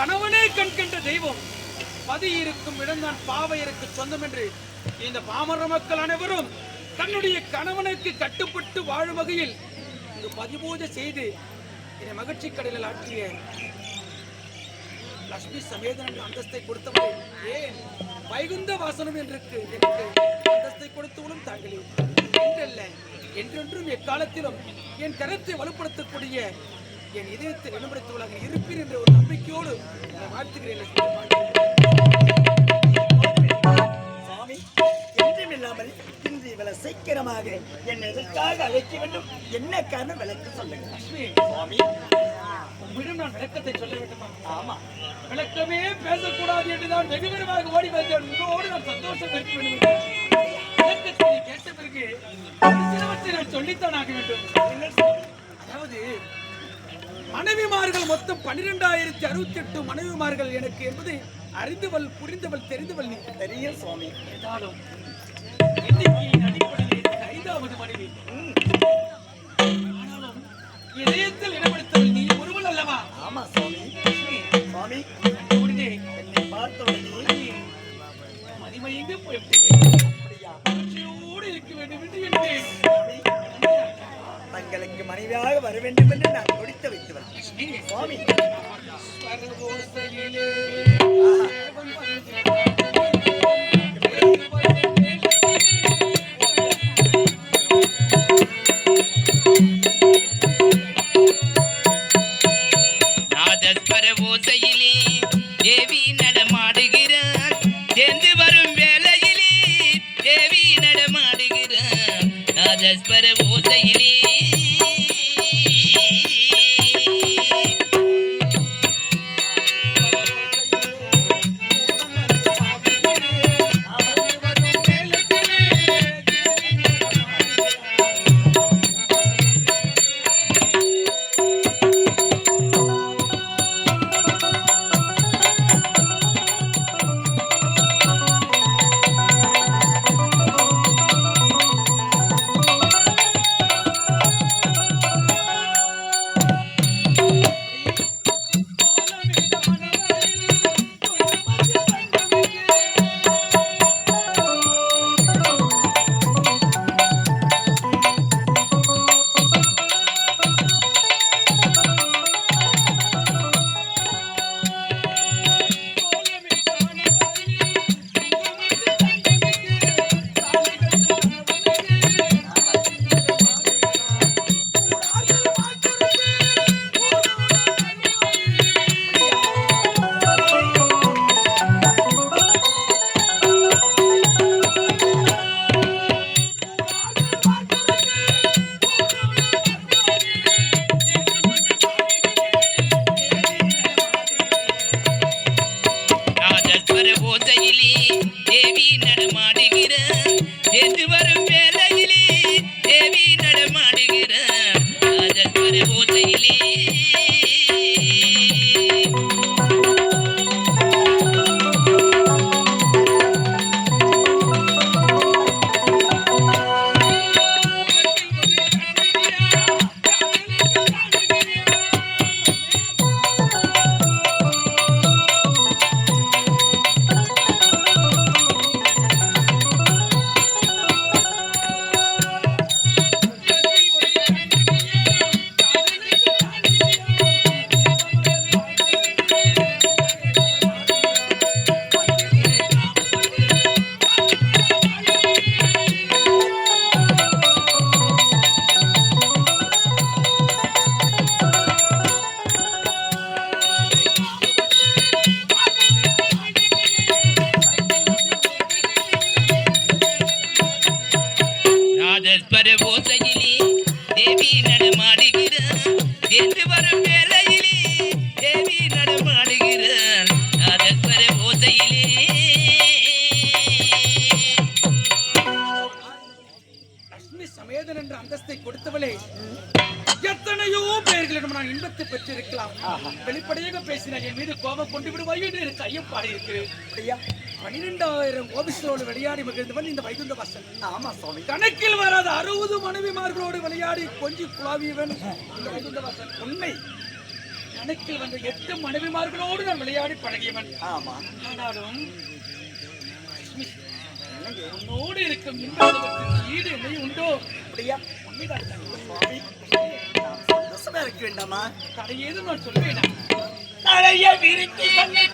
கணவனே கண் கண்ட தெய்வம். பதி இருக்கும் இடம்தான் பாவையருக்கு சொந்தம் என்று இந்த பாமர மக்கள் அனைவரும் தன்னுடைய கணவனுக்கு கட்டுப்பட்டு வாழும் வகையில் இங்கு பதிபூஜை செய்து என்னை மகிழ்ச்சி கடலில் ஆற்றிய லட்சுமி சமேதன் என்ற அந்தஸ்தை கொடுத்தவர்கள் ஏன் வைகுந்த வாசனம் என்று எனக்கு அந்தஸ்தை கொடுத்தவளும் தாங்களே. என்றல்ல, என்றென்றும் எக்காலத்திலும் என் கருத்தை வலுப்படுத்தக்கூடிய என் இதயத்தை நிலப்படுத்துவதாக இருப்பேன் என்ற ஒரு நம்பிக்கையோடு வாழ்த்துகிறேன். சுவாமி, என்றுமில்லாமல் இன்று இவ்வளவு சீக்கிரமாக என்னை எதற்காக அழைக்க வேண்டும்? என்ன காரணம் விளக்கு சொல்லுங்க. லட்சுமி, சுவாமி, உங்களிடம் நான் விளக்கத்தை சொல்ல வேண்டுமா? ஆமா, விளக்கமே பேசக்கூடாது என்றுதான் வெகு விரைவாக ஓடி வந்தேன். உங்களோடு நான் சந்தோஷம் இருக்க வேண்டும். விளக்கத்தை கேட்ட பிறகு சிலவற்றை நான் சொல்லித்தான் ஆக வேண்டும். அதாவது மனைவிமார்கள் மொத்தம் 12,068 மனைவிமார்கள் எனக்கு என்பது அறிந்தவள், புரிந்தவள், தெரிந்தவள் நீ. தெரியும் சுவாமி. ஏதாலும் எண்ணிக்கையின் அடிப்படையில் 5வது மனைவி. ஆனாலும் இதயத்தில் இடப்படுத்தவள் நீ ஒருவள் அல்லவா? ஆமா சுவாமி. சுவாமி, என்னை பார்த்தவனே மதிமயங்க போய்விட்டேன். இருக்க வேண்டும் என்று எண்ணேன். தங்களுக்கு மனைவியாக வர வேண்டும் என்று நான் கொடுத்து வைத்தவன் சுவாமி. நாதஸ்வர ஓசையிலே தேவி நடமாடுகிறார். சேர்ந்து வரும் வேளையிலே தேவி நடமாடுகிறார். நாதஸ்வர ஓசையிலே தேவி நடமாடுகிறார். சேர்ந்து வரும் வேளையிலே தேவி நடமாடுகிறார். நாதஸ்வர ஓசையிலே நாதஸ்வர ஓசையிலே தேவி நடமாடுகிறார். சேர்ந்து வரும் வேளையிலே தேவி நடமாடுகிறார். நாதஸ்வர ஓசையிலே லட்சுமி சமேதன் என்ற அந்தஸ்தை கொடுத்தவளே, எத்தனையோ பெயர்களிடம் நான் இன்பத்தை பெற்றிருக்கலாம். வெளிப்படையாக பேசினார் என் மீது கோபம் கொண்டு விடுவாயோ என்று எனக்கு ஐயப்பாடு இருக்கிறேன். 12,000 கோபிஸ்தரோடு விளையாடி மகிழ்ந்தவன் இந்த வைகுந்த வாசன். ஆமா சுவாமி. கணக்கில் வராத 60 மனைவிமார்களோடு விளையாடி கொஞ்சி குழாவியவன் இந்த வைகுந்த வாசன். உண்மை. கணக்கில் வந்த 8 மனைவிமார்களோடு நான் விளையாடி பழகியவன். ஆமா. ஆனாலும் என்னங்க? உன்னோடு இருக்கும் இன்பத்துக்கு ஈடு இணை உண்டோ? அப்படியா? உண்மைதான் தங்கை. சுவாமி, நான் சந்தோஷமா இருக்க வேண்டாமா? தடை ஏதும் நான் சொல்வேனா? தலைய விரித்து சொன்ன